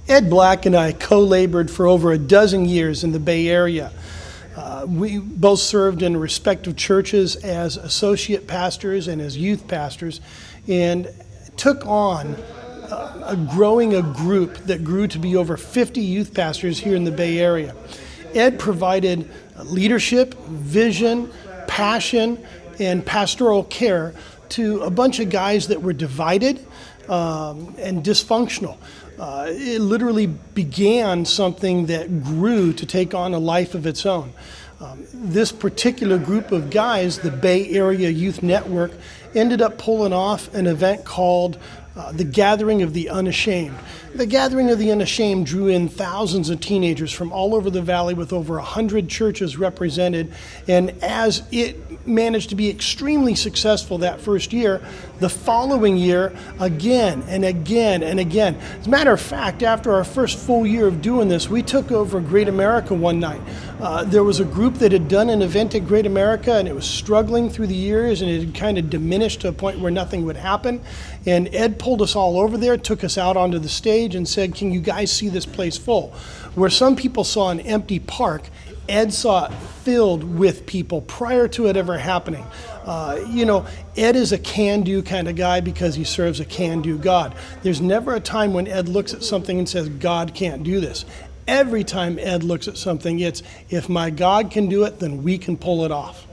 Ed Black and I co-labored for over a dozen years in the Bay Area. We both served in respective churches as associate pastors and as youth pastors, and took on growing a group that grew to be over 50 youth pastors here in the Bay Area. Ed provided leadership, vision, passion, and pastoral care to a bunch of guys that were divided and dysfunctional. It literally began something that grew to take on a life of its own. This particular group of guys, the Bay Area Youth Network, ended up pulling off an event called the Gathering of the Unashamed. The Gathering of the Unashamed drew in thousands of teenagers from all over the valley with over 100 churches represented, and as it managed to be extremely successful that first year, the following year, again and again and again. As a matter of fact, after our first full year of doing this, we took over Great America one night. There was a group that had done an event at Great America, and it was struggling through the years, and it had kind of diminished to a point where nothing would happen. And Ed pulled us all over there, took us out onto the stage and said, "Can you guys see this place full?" Where some people saw an empty park, Ed saw it filled with people prior to it ever happening. Ed is a can-do kind of guy because he serves a can-do God. There's never a time when Ed looks at something and says, "God can't do this." Every time Ed looks at something, it's, if my God can do it, then we can pull it off.